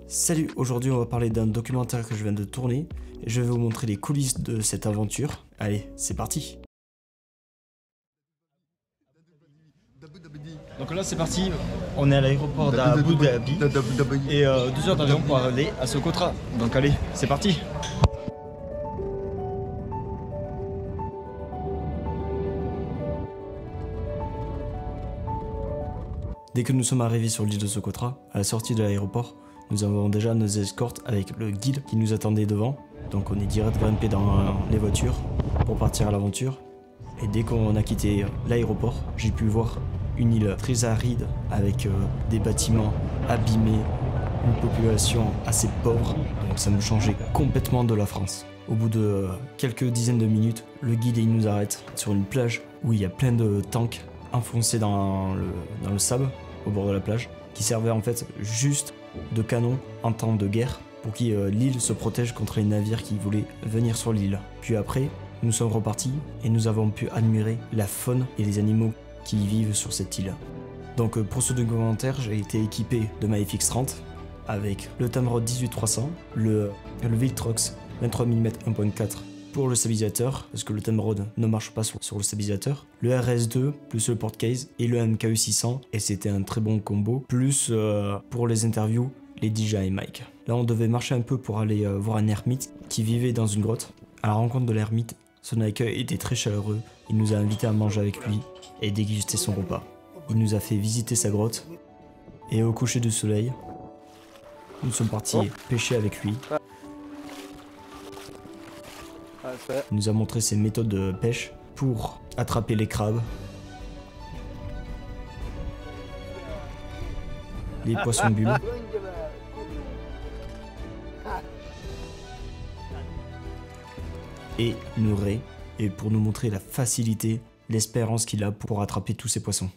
Salut, aujourd'hui on va parler d'un documentaire que je viens de tourner et je vais vous montrer les coulisses de cette aventure. Allez, c'est parti. Donc là c'est parti, on est à l'aéroport d'Abu Dhabi et 2 heures d'avion pour aller à Socotra. Donc allez, c'est parti. Dès que nous sommes arrivés sur l'île de Socotra, à la sortie de l'aéroport, nous avons déjà nos escortes avec le guide qui nous attendait devant. Donc on est direct grimpé dans les voitures pour partir à l'aventure. Et dès qu'on a quitté l'aéroport, j'ai pu voir une île très aride avec des bâtiments abîmés, une population assez pauvre. Donc ça me changeait complètement de la France. Au bout de quelques dizaines de minutes, le guide il nous arrête sur une plage où il y a plein de tanks enfoncés dans le sable au bord de la plage qui servaient en fait juste de canon en temps de guerre pour que l'île se protège contre les navires qui voulaient venir sur l'île. Puis après, nous sommes repartis et nous avons pu admirer la faune et les animaux qui vivent sur cette île. Donc pour ce documentaire, j'ai été équipé de ma FX30 avec le Tamrod 18300, le Victrox 23 mm 1.4 pour le stabilisateur, parce que le Tamrod ne marche pas sur le stabilisateur, le RS2 plus le porte-case et le MKE 600, et c'était un très bon combo, plus pour les interviews, les DJI mic. Là on devait marcher un peu pour aller voir un ermite qui vivait dans une grotte. À la rencontre de l'ermite, son accueil était très chaleureux, il nous a invités à manger avec lui et déguster son repas. Il nous a fait visiter sa grotte, et au coucher du soleil, nous sommes partis pêcher avec lui. Il nous a montré ses méthodes de pêche pour attraper les crabes, les poissons bulles, et une raie, et pour nous montrer la facilité, l'espérance qu'il a pour attraper tous ces poissons.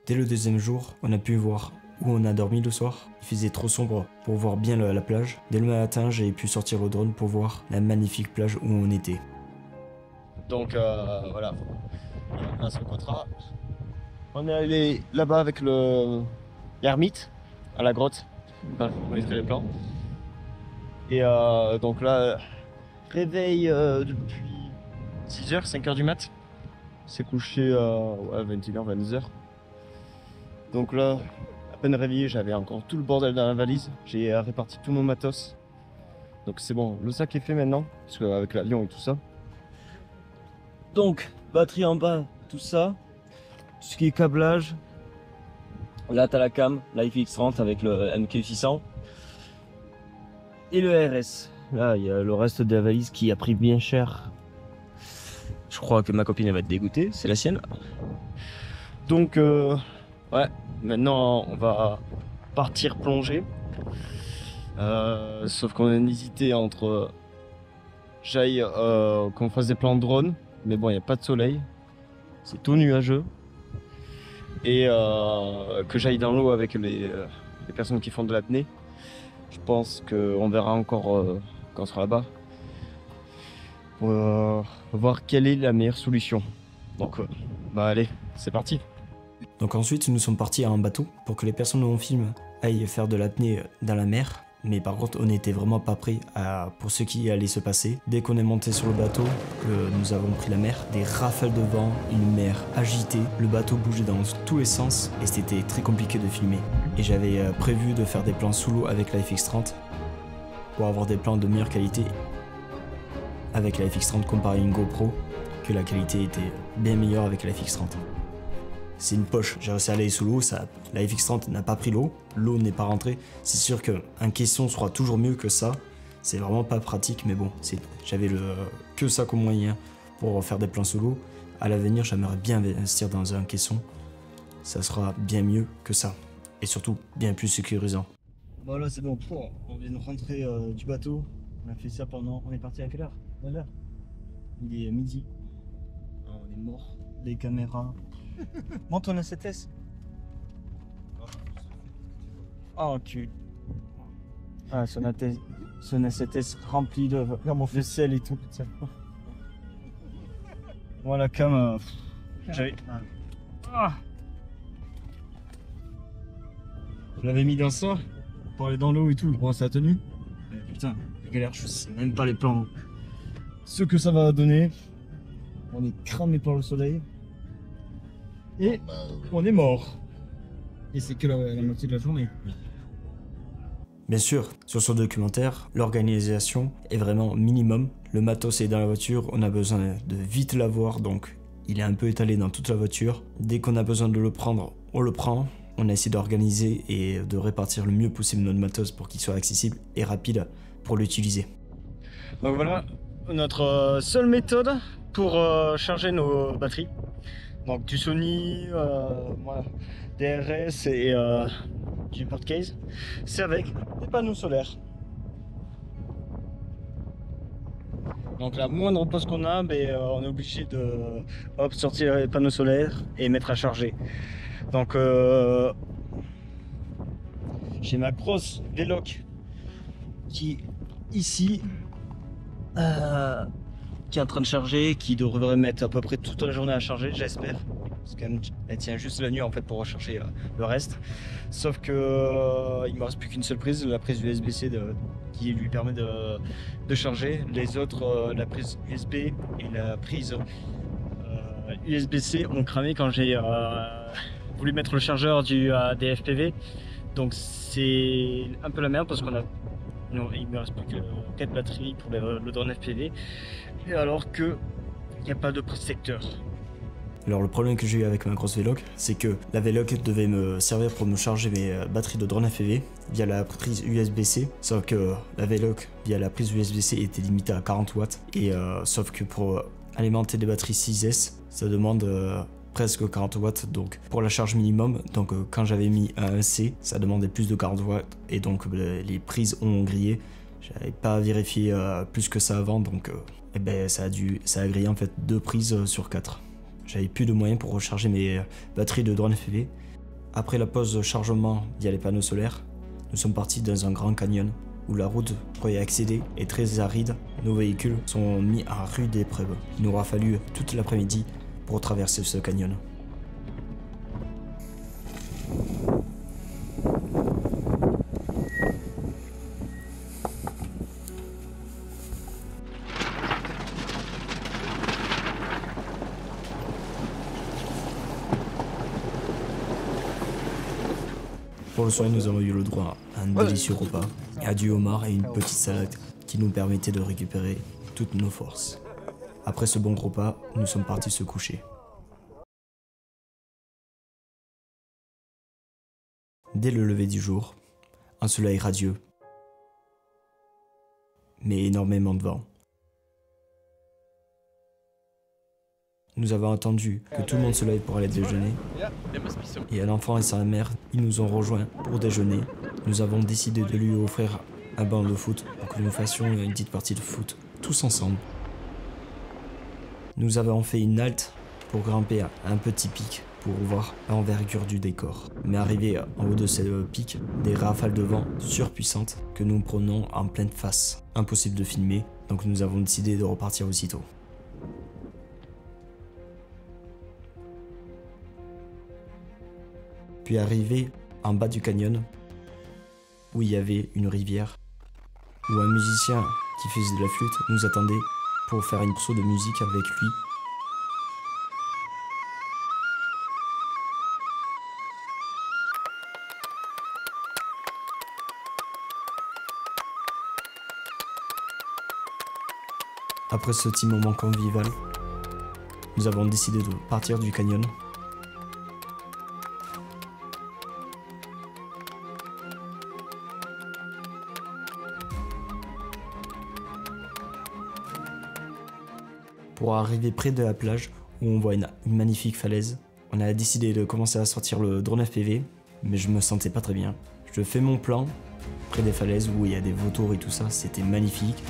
Dès le deuxième jour, on a pu voir où on a dormi le soir. Il faisait trop sombre pour voir bien la plage. Dès le matin, j'ai pu sortir le drone pour voir la magnifique plage où on était. Donc voilà, à Socotra. On est allé là-bas avec l'ermite à la grotte. Enfin, vous connaissez les plans. Et donc là, réveil depuis 6h, 5h du mat. C'est couché à 21h, 22h. Donc là, à peine réveillé, j'avais encore tout le bordel dans la valise. J'ai réparti tout mon matos. Donc c'est bon, le sac est fait maintenant, parce qu'avec l'avion et tout ça. Donc, batterie en bas, tout ça. Tout ce qui est câblage. Là, t'as la cam, la FX30 avec le MK600. Et le RS. Là, il y a le reste de la valise qui a pris bien cher. Je crois que ma copine elle va être dégoûtée, c'est la sienne. Donc, ouais, maintenant on va partir plonger. Sauf qu'on a hésité entre qu'on fasse des plans de drone, mais bon, il n'y a pas de soleil, c'est tout nuageux. Et que j'aille dans l'eau avec les personnes qui font de l'apnée. Je pense qu'on verra encore quand on sera là-bas. Pour voir quelle est la meilleure solution. Donc, bah allez, c'est parti. Donc ensuite, nous sommes partis en bateau pour que les personnes où on filme aillent faire de l'apnée dans la mer. Mais par contre, on n'était vraiment pas prêts pour ce qui allait se passer. Dès qu'on est monté sur le bateau, que nous avons pris la mer, des rafales de vent, une mer agitée, le bateau bougeait dans tous les sens et c'était très compliqué de filmer. Et j'avais prévu de faire des plans sous l'eau avec la FX30 pour avoir des plans de meilleure qualité avec la FX30 comparé à une GoPro, que la qualité était bien meilleure avec la FX30. C'est une poche, j'ai réussi à aller sous l'eau, la FX30 n'a pas pris l'eau n'est pas rentrée. C'est sûr qu'un caisson sera toujours mieux que ça, c'est vraiment pas pratique, mais bon, j'avais que ça comme moyen pour faire des plans sous l'eau. À l'avenir, j'aimerais bien investir dans un caisson, ça sera bien mieux que ça, et surtout bien plus sécurisant. Voilà, c'est bon, on vient de rentrer du bateau, on a fait ça on est parti à quelle heure? 9h. Il est midi, on est mort, les caméras. Monte ton A7S. Oh tu. Ah son A7S rempli de sel et tout. Voilà cam. J'avais. Ah. Je l'avais mis dans ça pour aller dans l'eau et tout. Bon, ça a tenu. Mais putain, la galère, je sais même pas les plans. Ce que ça va donner. On est cramé par le soleil. Et on est mort. Et c'est que la moitié de la journée. Bien sûr, sur ce documentaire, l'organisation est vraiment minimum. Le matos est dans la voiture, on a besoin de vite l'avoir, donc il est un peu étalé dans toute la voiture. Dès qu'on a besoin de le prendre, on le prend. On a essayé d'organiser et de répartir le mieux possible notre matos pour qu'il soit accessible et rapide pour l'utiliser. Donc voilà, notre seule méthode pour charger nos batteries. Donc du Sony, voilà, DRS et du Portcase, c'est avec des panneaux solaires. Donc la moindre pause qu'on a, on est obligé de sortir les panneaux solaires et mettre à charger. Donc j'ai ma grosse Veloc qui ici qui est en train de charger, qui devrait mettre à peu près toute la journée à charger, j'espère. Parce qu'elle tient juste la nuit en fait pour recharger le reste. Sauf que il me reste plus qu'une seule prise, la prise USB-C qui lui permet de charger. Les autres, la prise USB et la prise USB-C ont cramé quand j'ai voulu mettre le chargeur des FPV. Donc c'est un peu la merde parce il me reste plus que 4 batteries pour le drone FPV, et alors que il n'y a pas de prise secteur. Alors le problème que j'ai eu avec ma grosse Veloc, c'est que la Veloc devait me servir pour me charger mes batteries de drone FPV via la prise USB-C, sauf que la Veloc via la prise USB-C était limitée à 40 watts, et sauf que pour alimenter des batteries 6S, ça demande presque 40 watts, donc pour la charge minimum, donc quand j'avais mis un 1C, ça demandait plus de 40 watts, et donc les prises ont grillé. J'avais pas vérifié plus que ça avant, donc ça a grillé en fait 2 prises sur 4. J'avais plus de moyens pour recharger mes batteries de drone FPV. Après la pause de chargement via les panneaux solaires, nous sommes partis dans un grand canyon où la route pour y accéder est très aride. Nos véhicules sont mis à rude épreuve. Il nous aura fallu toute l'après-midi pour traverser ce canyon. Pour le soir, nous avons eu le droit à un délicieux repas, à du homard et une petite salade qui nous permettait de récupérer toutes nos forces. Après ce bon repas, nous sommes partis se coucher. Dès le lever du jour, un soleil radieux, mais énormément de vent. Nous avons attendu que tout le monde se lève pour aller déjeuner, et un enfant et sa mère, ils nous ont rejoints pour déjeuner. Nous avons décidé de lui offrir un banc de foot pour que nous fassions une petite partie de foot tous ensemble. Nous avons fait une halte pour grimper à un petit pic pour voir l'envergure du décor. Mais arrivé en haut de ce pic, des rafales de vent surpuissantes que nous prenons en pleine face. Impossible de filmer, donc nous avons décidé de repartir aussitôt. Puis arrivé en bas du canyon, où il y avait une rivière, où un musicien qui faisait de la flûte nous attendait pour faire une morceau de musique avec lui. Après ce petit moment convivial, nous avons décidé de partir du canyon. Pour arriver près de la plage, où on voit une magnifique falaise, on a décidé de commencer à sortir le drone FPV, mais je me sentais pas très bien. Je fais mon plan près des falaises où il y a des vautours et tout ça, c'était magnifique.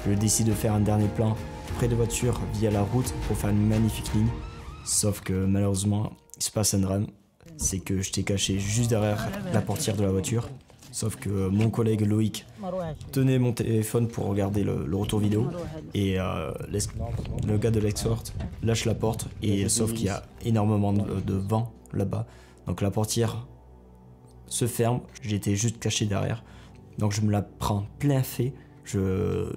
Je décide de faire un dernier plan près des voitures via la route pour faire une magnifique ligne, sauf que malheureusement, il se passe un drame. C'est que je t'ai caché juste derrière la portière de la voiture, Sauf que mon collègue Loïc tenait mon téléphone pour regarder le retour vidéo et le gars de l'escort lâche la porte et sauf qu'il y a énormément de vent là-bas. Donc la portière se ferme, j'étais juste caché derrière. Donc je me la prends plein fait, je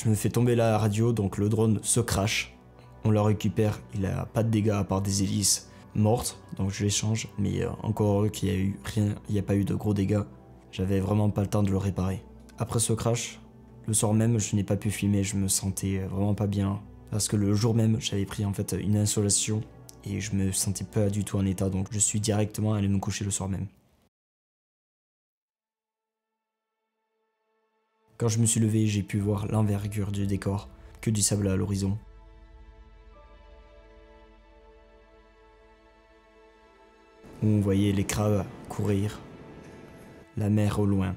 me fais tomber la radio, donc le drone se crache. On le récupère, il a pas de dégâts à part des hélices mortes, donc je l'échange. Mais encore heureux qu'il y a eu rien, il n'y a pas eu de gros dégâts. J'avais vraiment pas le temps de le réparer. Après ce crash, le soir même, je n'ai pas pu filmer, je me sentais vraiment pas bien. Parce que le jour même, j'avais pris en fait une insolation et je me sentais pas du tout en état, donc je suis directement allé me coucher le soir même. Quand je me suis levé, j'ai pu voir l'envergure du décor, que du sable à l'horizon. Où on voyait les crabes courir, la mer au loin.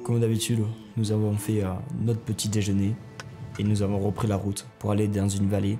Comme d'habitude, nous avons fait notre petit déjeuner et nous avons repris la route pour aller dans une vallée.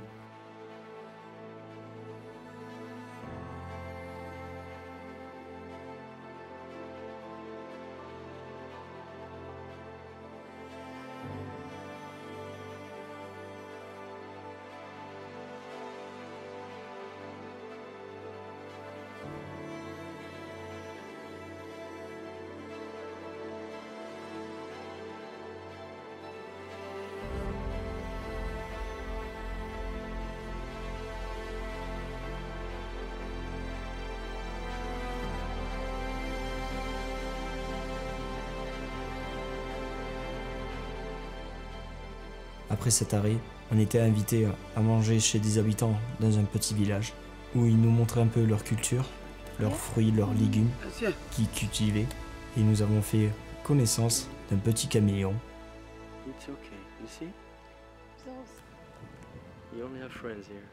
Après cet arrêt, on était invités à manger chez des habitants dans un petit village où ils nous montraient un peu leur culture, leurs fruits, leurs légumes qu'ils cultivaient et nous avons fait connaissance d'un petit caméléon. It's okay, you see? You only have friends here.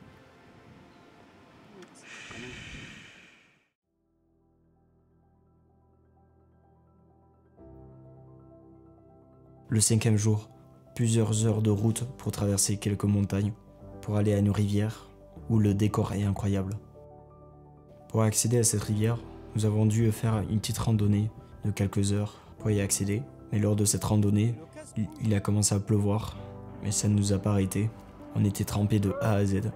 Le 5e jour, plusieurs heures de route pour traverser quelques montagnes, pour aller à une rivière où le décor est incroyable. Pour accéder à cette rivière, nous avons dû faire une petite randonnée de quelques heures pour y accéder. Mais lors de cette randonnée, il a commencé à pleuvoir, mais ça ne nous a pas arrêtés. On était trempés de A à Z.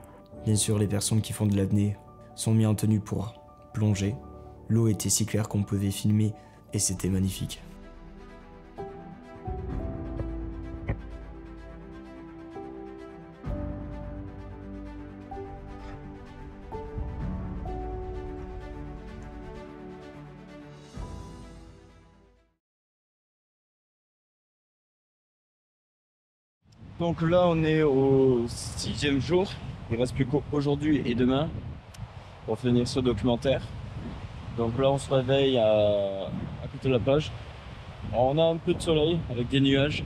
Bien sûr, les personnes qui font de l'apnée sont mis en tenue pour plonger. L'eau était si claire qu'on pouvait filmer et c'était magnifique. Donc là on est au 6e jour, il reste plus qu'aujourd'hui et demain pour finir ce documentaire. Donc là on se réveille à côté de la plage. Alors, on a un peu de soleil avec des nuages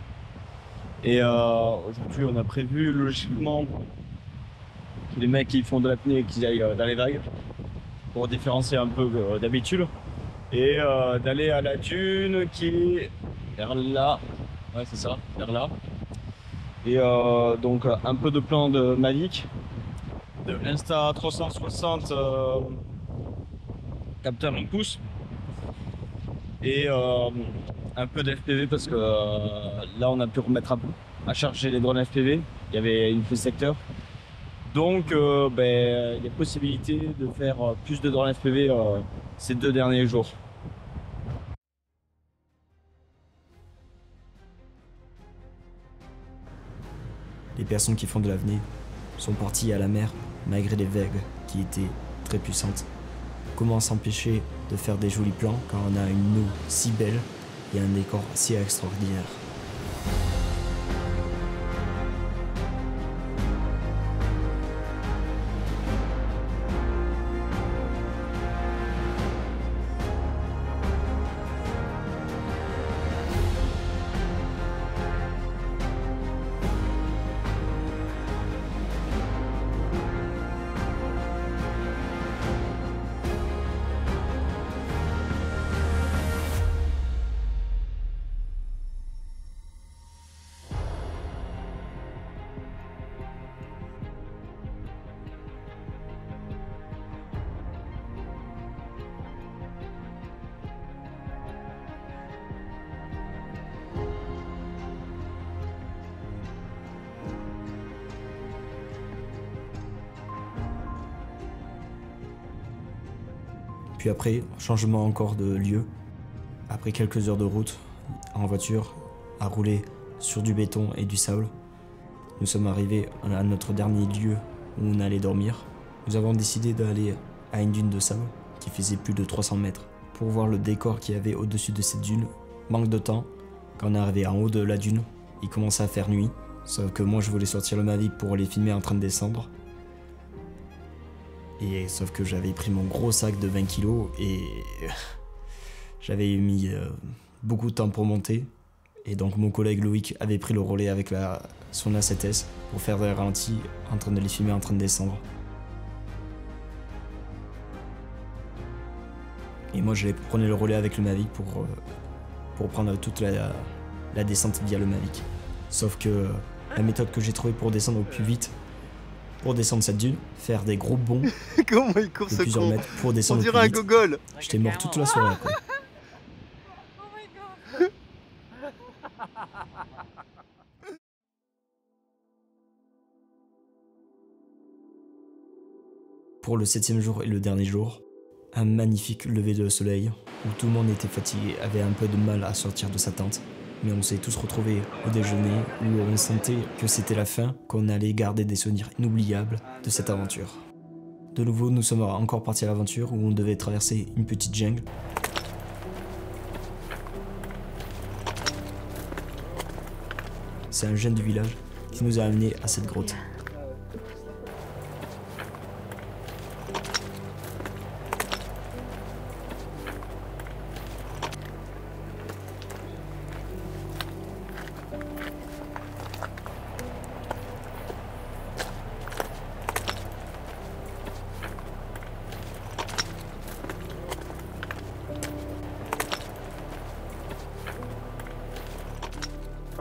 et aujourd'hui on a prévu logiquement que les mecs qui font de l'apnée qu'ils aillent dans les vagues pour différencier un peu d'habitude et d'aller à la dune qui est vers là, ouais c'est ça, vers là. Et donc un peu de plan de Mavic, de Insta360 capteur 1 pouce et un peu d'FPV parce que là on a pu remettre à charger les drones FPV, il y avait une prise secteur. Donc il y a possibilité de faire plus de drones FPV ces 2 derniers jours. Les personnes qui font de l'apnée sont parties à la mer malgré les vagues qui étaient très puissantes. Comment s'empêcher de faire des jolis plans quand on a une eau si belle et un décor si extraordinaire? Puis après, changement encore de lieu. Après quelques heures de route en voiture, à rouler sur du béton et du sable, nous sommes arrivés à notre dernier lieu où on allait dormir. Nous avons décidé d'aller à une dune de sable qui faisait plus de 300 mètres pour voir le décor qu'il y avait au-dessus de cette dune. Manque de temps, quand on est arrivé en haut de la dune, il commençait à faire nuit, sauf que moi je voulais sortir le Mavic pour les filmer en train de descendre. Et sauf que j'avais pris mon gros sac de 20 kg et j'avais mis beaucoup de temps pour monter. Et donc mon collègue Loïc avait pris le relais avec son A7S pour faire des ralentis en train de les filmer en train de descendre. Et moi je prenais le relais avec le Mavic pour prendre toute la descente via le Mavic. Sauf que la méthode que j'ai trouvée pour descendre au plus vite, pour descendre cette dune, faire des gros bonds Comment il court de ce plusieurs con? mètres pour On descendre au dirait plus un vite. gogol. J'étais mort toute la soirée après. Pour le 7e jour et le dernier jour, un magnifique lever de soleil où tout le monde était fatigué, avait un peu de mal à sortir de sa tente. Mais on s'est tous retrouvés au déjeuner où on sentait que c'était la fin, qu'on allait garder des souvenirs inoubliables de cette aventure. De nouveau, nous sommes encore partis à l'aventure où on devait traverser une petite jungle. C'est un jeune du village qui nous a amenés à cette grotte.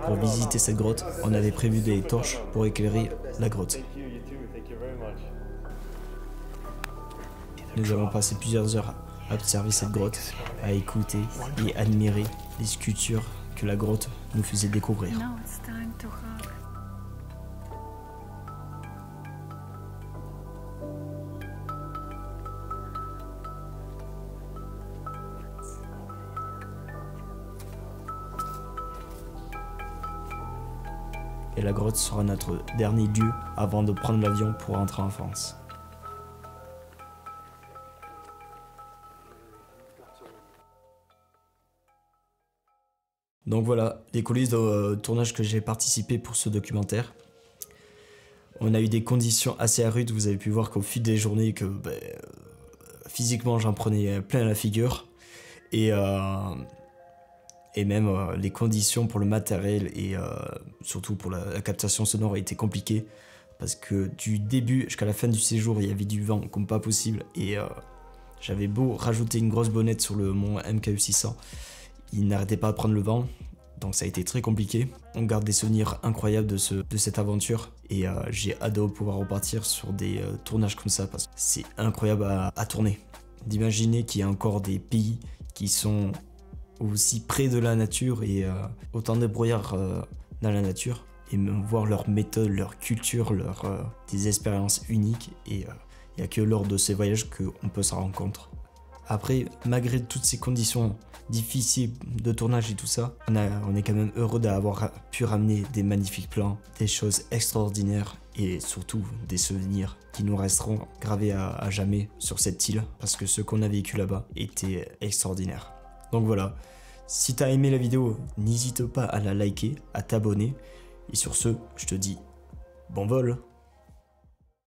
Pour visiter cette grotte, on avait prévu des torches pour éclairer la grotte. Nous avons passé plusieurs heures à observer cette grotte, à écouter et admirer les sculptures que la grotte nous faisait découvrir. Now it's time to hug. Et la grotte sera notre dernier lieu avant de prendre l'avion pour rentrer en France. Donc voilà, les coulisses de tournage que j'ai participé pour ce documentaire. On a eu des conditions assez rudes, vous avez pu voir qu'au fil des journées que physiquement j'en prenais plein la figure. Et même les conditions pour le matériel et surtout pour la captation sonore étaient compliquées. Parce que du début jusqu'à la fin du séjour, il y avait du vent comme pas possible. Et j'avais beau rajouter une grosse bonnette sur mon MKE 600, il n'arrêtait pas de prendre le vent. Donc ça a été très compliqué. On garde des souvenirs incroyables de cette aventure. Et j'ai hâte de pouvoir repartir sur des tournages comme ça. Parce que c'est incroyable à tourner. D'imaginer qu'il y a encore des pays qui sont aussi près de la nature et autant de brouillard dans la nature et même voir leurs méthodes, leur culture, des expériences uniques et il n'y a que lors de ces voyages qu'on peut s'en rendre compte. Après, malgré toutes ces conditions difficiles de tournage et tout ça, on est quand même heureux d'avoir pu ramener des magnifiques plans, des choses extraordinaires et surtout des souvenirs qui nous resteront gravés à jamais sur cette île parce que ce qu'on a vécu là-bas était extraordinaire. Donc voilà, si t'as aimé la vidéo, n'hésite pas à la liker, à t'abonner. Et sur ce, je te dis bon vol!